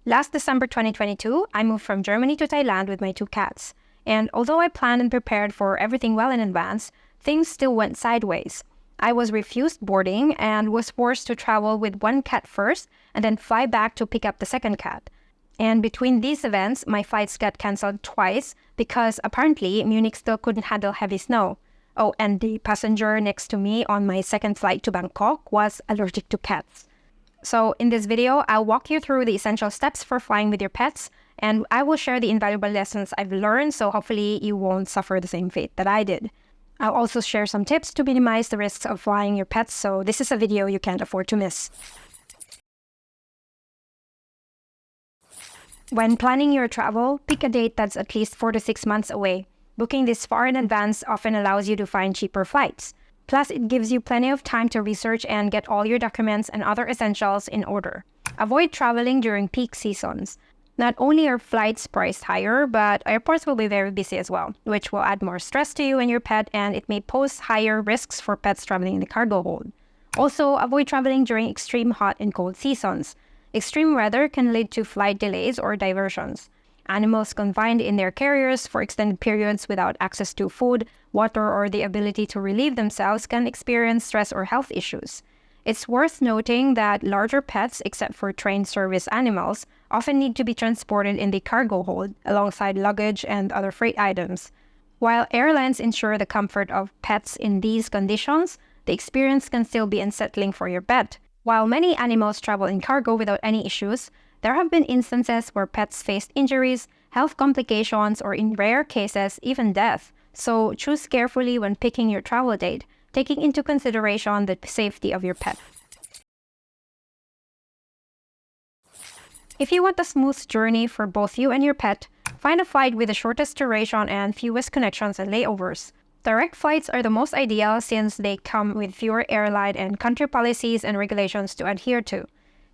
Last December 2022, I moved from Germany to Thailand with my 2 cats. And although I planned and prepared for everything well in advance, things still went sideways. I was refused boarding and was forced to travel with 1 cat first and then fly back to pick up the 2nd cat. And between these events, my flights got cancelled twice because apparently Munich still couldn't handle heavy snow. Oh, and the passenger next to me on my 2nd flight to Bangkok was allergic to cats. So in this video, I'll walk you through the essential steps for flying with your pets, and I will share the invaluable lessons I've learned, so hopefully you won't suffer the same fate that I did. I'll also share some tips to minimize the risks of flying your pets, so this is a video you can't afford to miss. When planning your travel, pick a date that's at least 4 to 6 months away. Booking this far in advance often allows you to find cheaper flights. Plus, it gives you plenty of time to research and get all your documents and other essentials in order. Avoid traveling during peak seasons. Not only are flights priced higher, but airports will be very busy as well, which will add more stress to you and your pet, and it may pose higher risks for pets traveling in the cargo hold. Also, avoid traveling during extreme hot and cold seasons. Extreme weather can lead to flight delays or diversions. Animals confined in their carriers for extended periods without access to food, water, or the ability to relieve themselves can experience stress or health issues. It's worth noting that larger pets, except for trained service animals, often need to be transported in the cargo hold alongside luggage and other freight items. While airlines ensure the comfort of pets in these conditions, the experience can still be unsettling for your pet. While many animals travel in cargo without any issues, there have been instances where pets faced injuries, health complications, or in rare cases, even death. So choose carefully when picking your travel date, taking into consideration the safety of your pet. If you want a smooth journey for both you and your pet, find a flight with the shortest duration and fewest connections and layovers. Direct flights are the most ideal since they come with fewer airline and country policies and regulations to adhere to.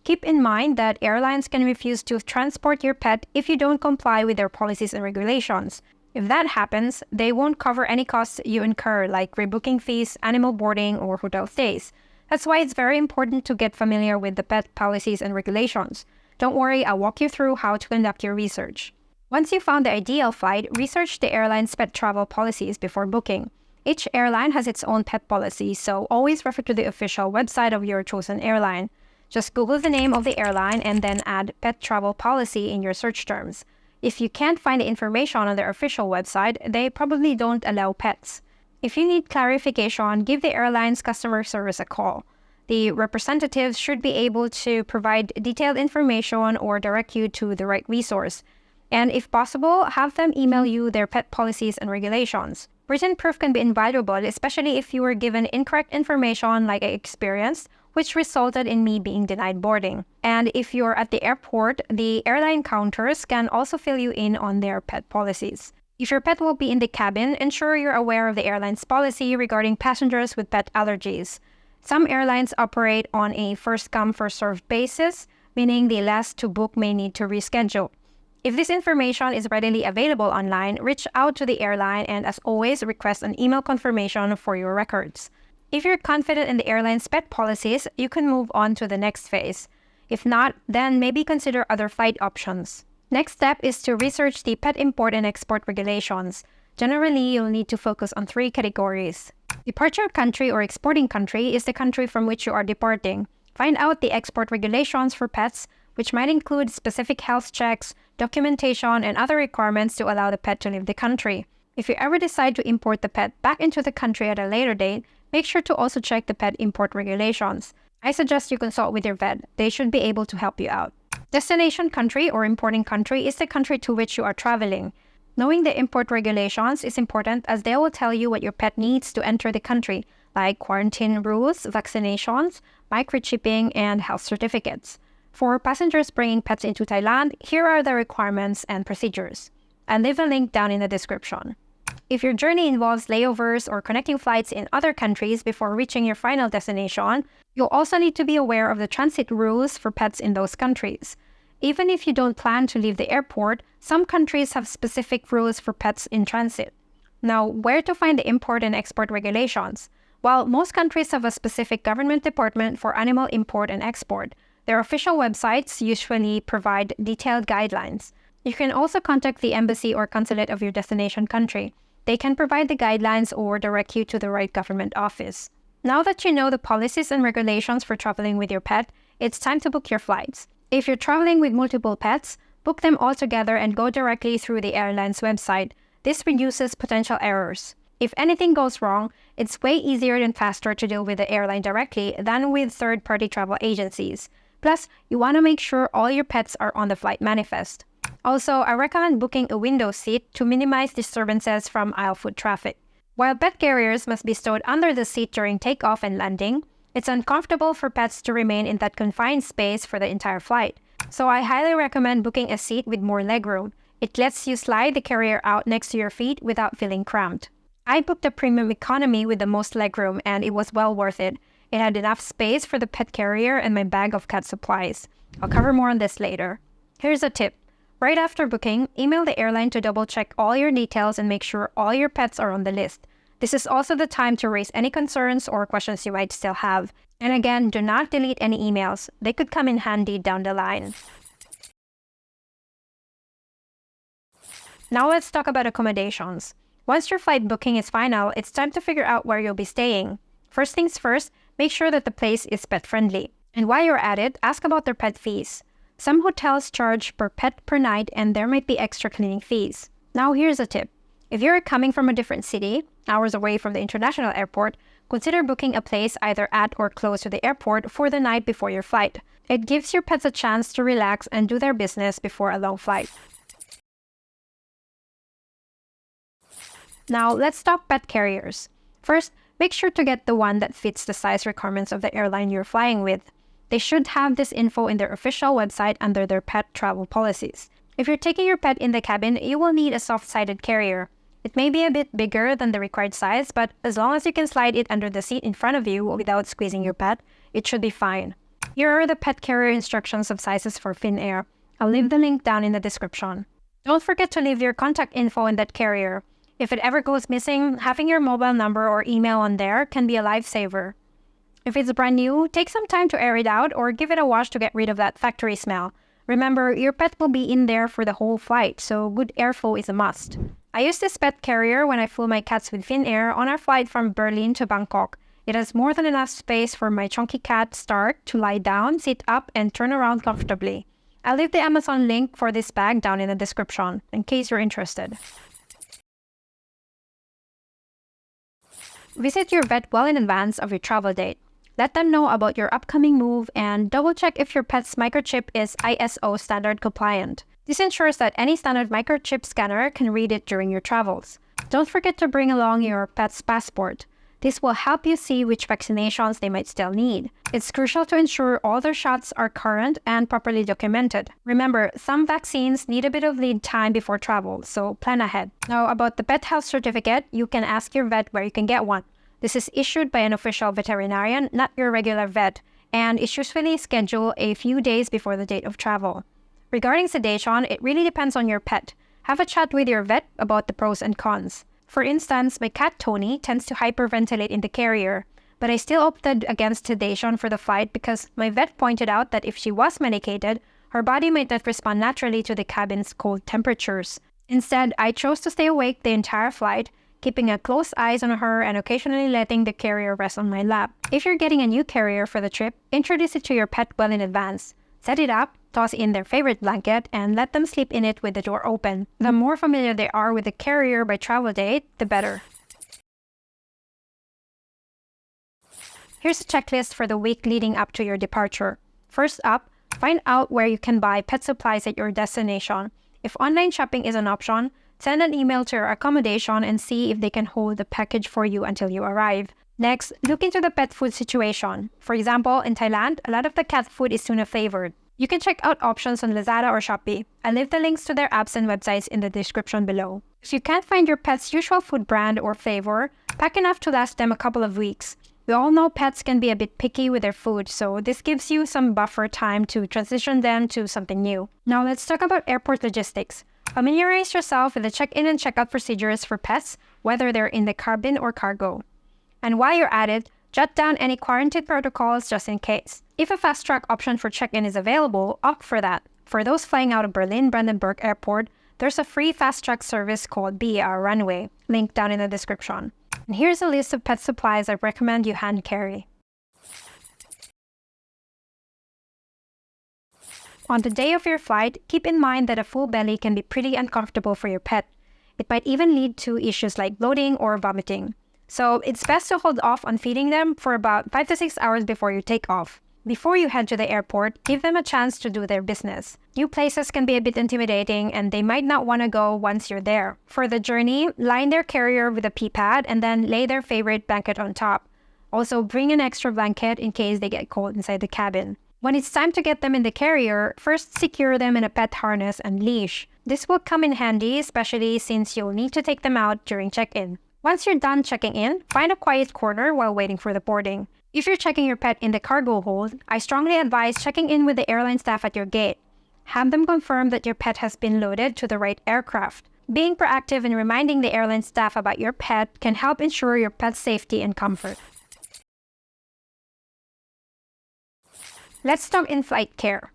Keep in mind that airlines can refuse to transport your pet if you don't comply with their policies and regulations. If that happens, they won't cover any costs you incur, like rebooking fees, animal boarding, or hotel stays. That's why it's very important to get familiar with the pet policies and regulations. Don't worry, I'll walk you through how to conduct your research. Once you've found the ideal flight, research the airline's pet travel policies before booking. Each airline has its own pet policy, so always refer to the official website of your chosen airline. Just Google the name of the airline and then add pet travel policy in your search terms. If you can't find the information on their official website, they probably don't allow pets. If you need clarification, give the airline's customer service a call. The representatives should be able to provide detailed information or direct you to the right resource. And if possible, have them email you their pet policies and regulations. Written proof can be invaluable, especially if you were given incorrect information like I experienced, which resulted in me being denied boarding. And if you're at the airport, the airline counters can also fill you in on their pet policies. If your pet will be in the cabin, ensure you're aware of the airline's policy regarding passengers with pet allergies. Some airlines operate on a first-come, first-served basis, meaning the last to book may need to reschedule. If this information is readily available online, reach out to the airline and, as always, request an email confirmation for your records. If you're confident in the airline's pet policies, you can move on to the next phase. If not, then maybe consider other flight options. Next step is to research the pet import and export regulations. Generally, you'll need to focus on 3 categories. Departure country or exporting country is the country from which you are departing. Find out the export regulations for pets, which might include specific health checks, documentation, and other requirements to allow the pet to leave the country. If you ever decide to import the pet back into the country at a later date, make sure to also check the pet import regulations. I suggest you consult with your vet. They should be able to help you out. Destination country or importing country is the country to which you are traveling. Knowing the import regulations is important as they will tell you what your pet needs to enter the country, like quarantine rules, vaccinations, microchipping, and health certificates. For passengers bringing pets into Thailand, here are the requirements and procedures. I'll leave a link down in the description. If your journey involves layovers or connecting flights in other countries before reaching your final destination, you'll also need to be aware of the transit rules for pets in those countries. Even if you don't plan to leave the airport, some countries have specific rules for pets in transit. Now, where to find the import and export regulations? While most countries have a specific government department for animal import and export, Their official websites usually provide detailed guidelines. You can also contact the embassy or consulate of your destination country. They can provide the guidelines or direct you to the right government office. Now that you know the policies and regulations for traveling with your pet, it's time to book your flights. If you're traveling with multiple pets, book them all together and go directly through the airline's website. This reduces potential errors. If anything goes wrong, it's way easier and faster to deal with the airline directly than with third-party travel agencies. Plus, you want to make sure all your pets are on the flight manifest. Also, I recommend booking a window seat to minimize disturbances from aisle foot traffic. While pet carriers must be stowed under the seat during takeoff and landing, it's uncomfortable for pets to remain in that confined space for the entire flight. So I highly recommend booking a seat with more legroom. It lets you slide the carrier out next to your feet without feeling cramped. I booked a premium economy with the most legroom and it was well worth it. It had enough space for the pet carrier and my bag of cat supplies. I'll cover more on this later. Here's a tip. Right after booking, email the airline to double-check all your details and make sure all your pets are on the list. This is also the time to raise any concerns or questions you might still have. And again, do not delete any emails. They could come in handy down the line. Now let's talk about accommodations. Once your flight booking is final, it's time to figure out where you'll be staying. First things first, make sure that the place is pet-friendly. And while you're at it, ask about their pet fees. Some hotels charge per pet per night and there might be extra cleaning fees. Now here's a tip. If you're coming from a different city, hours away from the international airport, consider booking a place either at or close to the airport for the night before your flight. It gives your pets a chance to relax and do their business before a long flight. Now let's talk pet carriers. First, make sure to get the one that fits the size requirements of the airline you're flying with. They should have this info in their official website under their pet travel policies. If you're taking your pet in the cabin, you will need a soft-sided carrier. It may be a bit bigger than the required size, but as long as you can slide it under the seat in front of you without squeezing your pet, it should be fine. Here are the pet carrier instructions of sizes for FINNAIR. I'll leave the link down in the description. Don't forget to leave your contact info in that carrier. If it ever goes missing, having your mobile number or email on there can be a lifesaver. If it's brand new, take some time to air it out or give it a wash to get rid of that factory smell. Remember, your pet will be in there for the whole flight, so good airflow is a must. I used this pet carrier when I flew my cats with FINNAIR on our flight from Berlin to Bangkok. It has more than enough space for my chunky cat Stark to lie down, sit up, and turn around comfortably. I'll leave the Amazon link for this bag down in the description, in case you're interested. Visit your vet well in advance of your travel date. Let them know about your upcoming move and double-check if your pet's microchip is ISO standard compliant. This ensures that any standard microchip scanner can read it during your travels. Don't forget to bring along your pet's passport. This will help you see which vaccinations they might still need. It's crucial to ensure all their shots are current and properly documented. Remember, some vaccines need a bit of lead time before travel, so plan ahead. Now, about the pet health certificate, you can ask your vet where you can get one. This is issued by an official veterinarian, not your regular vet, and is usually scheduled a few days before the date of travel. Regarding sedation, it really depends on your pet. Have a chat with your vet about the pros and cons. For instance, my cat Tony tends to hyperventilate in the carrier, but I still opted against sedation for the flight because my vet pointed out that if she was medicated, her body might not respond naturally to the cabin's cold temperatures. Instead, I chose to stay awake the entire flight, keeping a close eyes on her and occasionally letting the carrier rest on my lap. If you're getting a new carrier for the trip, introduce it to your pet well in advance. Set it up, toss in their favorite blanket, and let them sleep in it with the door open. The more familiar they are with the carrier by travel date, the better. Here's a checklist for the week leading up to your departure. First up, find out where you can buy pet supplies at your destination. If online shopping is an option, send an email to your accommodation and see if they can hold the package for you until you arrive. Next, look into the pet food situation. For example, in Thailand, a lot of the cat food is tuna flavored. You can check out options on Lazada or Shopee. I'll leave the links to their apps and websites in the description below. If you can't find your pet's usual food brand or flavor, pack enough to last them a couple of weeks. We all know pets can be a bit picky with their food, so this gives you some buffer time to transition them to something new. Now let's talk about airport logistics. Familiarize yourself with the check-in and check-out procedures for pets, whether they're in the cabin or cargo. And while you're at it, Jot down any quarantine protocols just in case. If a fast-track option for check-in is available, opt for that. For those flying out of Berlin-Brandenburg Airport, there's a free fast-track service called BER Runway, linked down in the description. And here's a list of pet supplies I recommend you hand carry. On the day of your flight, keep in mind that a full belly can be pretty uncomfortable for your pet. It might even lead to issues like bloating or vomiting. So it's best to hold off on feeding them for about 5 to 6 hours before you take off. Before you head to the airport, give them a chance to do their business. New places can be a bit intimidating and they might not want to go once you're there. For the journey, line their carrier with a pee pad and then lay their favorite blanket on top. Also, bring an extra blanket in case they get cold inside the cabin. When it's time to get them in the carrier, first secure them in a pet harness and leash. This will come in handy, especially since you'll need to take them out during check-in. Once you're done checking in, find a quiet corner while waiting for the boarding. If you're checking your pet in the cargo hold, I strongly advise checking in with the airline staff at your gate. Have them confirm that your pet has been loaded to the right aircraft. Being proactive and reminding the airline staff about your pet can help ensure your pet's safety and comfort. Let's talk in-flight care.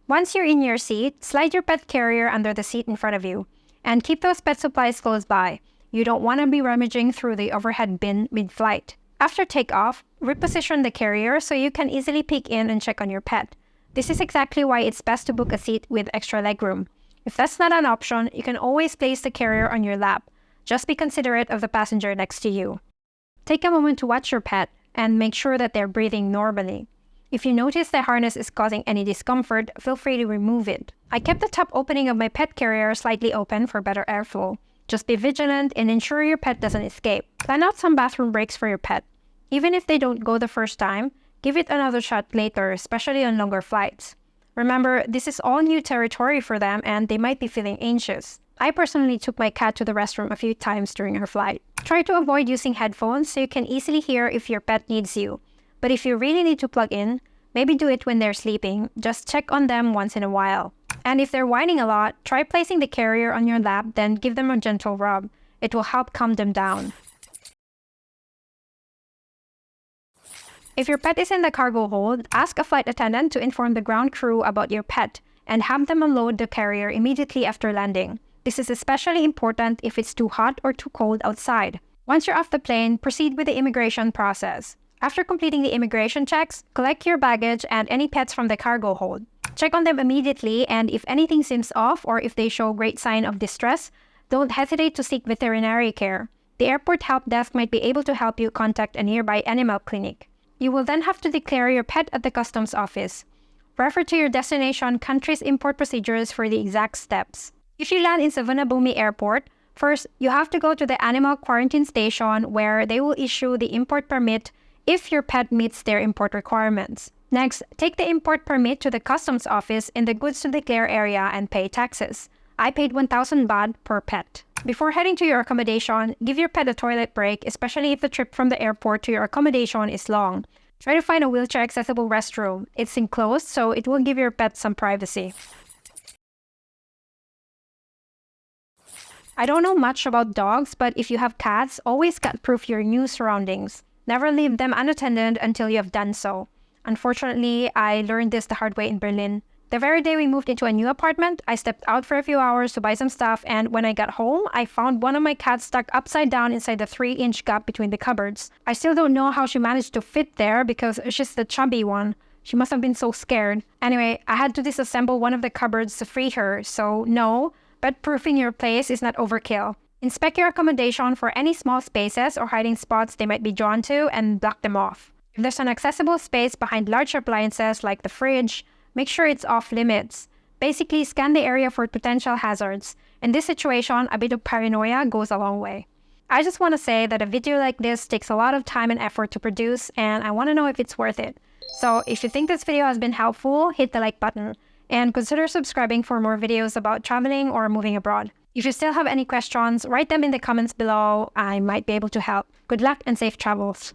Once you're in your seat, slide your pet carrier under the seat in front of you. And keep those pet supplies close by. You don't want to be rummaging through the overhead bin mid-flight. After takeoff, reposition the carrier so you can easily peek in and check on your pet. This is exactly why it's best to book a seat with extra legroom. If that's not an option, you can always place the carrier on your lap. Just be considerate of the passenger next to you. Take a moment to watch your pet and make sure that they're breathing normally. If you notice the harness is causing any discomfort, feel free to remove it. I kept the top opening of my pet carrier slightly open for better airflow. Just be vigilant and ensure your pet doesn't escape. Plan out some bathroom breaks for your pet. Even if they don't go the first time, give it another shot later, especially on longer flights. Remember, this is all new territory for them and they might be feeling anxious. I personally took my cat to the restroom a few times during her flight. Try to avoid using headphones so you can easily hear if your pet needs you. But if you really need to plug in, maybe do it when they're sleeping. Just check on them once in a while. And if they're whining a lot, try placing the carrier on your lap, then give them a gentle rub. It will help calm them down. If your pet is in the cargo hold, ask a flight attendant to inform the ground crew about your pet and have them unload the carrier immediately after landing. This is especially important if it's too hot or too cold outside. Once you're off the plane, proceed with the immigration process. After completing the immigration checks, collect your baggage and any pets from the cargo hold. Check on them immediately, and if anything seems off or if they show great sign of distress, don't hesitate to seek veterinary care. The airport help desk might be able to help you contact a nearby animal clinic. You will then have to declare your pet at the customs office. Refer to your destination country's import procedures for the exact steps. If you land in Savannah-Bumi Airport, first, you have to go to the animal quarantine station where they will issue the import permit if your pet meets their import requirements. Next, take the import permit to the customs office in the goods to declare area and pay taxes. I paid 1,000 baht per pet. Before heading to your accommodation, give your pet a toilet break, especially if the trip from the airport to your accommodation is long. Try to find a wheelchair-accessible restroom. It's enclosed, so it will give your pet some privacy. I don't know much about dogs, but if you have cats, always cat-proof your new surroundings. Never leave them unattended until you have done so. Unfortunately, I learned this the hard way in Berlin. The very day we moved into a new apartment, I stepped out for a few hours to buy some stuff, and when I got home, I found one of my cats stuck upside down inside the 3-inch gap between the cupboards. I still don't know how she managed to fit there because she's the chubby one. She must have been so scared. Anyway, I had to disassemble one of the cupboards to free her, so no, pet-proofing your place is not overkill. Inspect your accommodation for any small spaces or hiding spots they might be drawn to and block them off. If there's an accessible space behind large appliances like the fridge, make sure it's off limits. Basically, scan the area for potential hazards. In this situation, a bit of paranoia goes a long way. I just want to say that a video like this takes a lot of time and effort to produce, and I want to know if it's worth it. So if you think this video has been helpful, hit the like button, and consider subscribing for more videos about traveling or moving abroad. If you still have any questions, write them in the comments below. I might be able to help. Good luck and safe travels.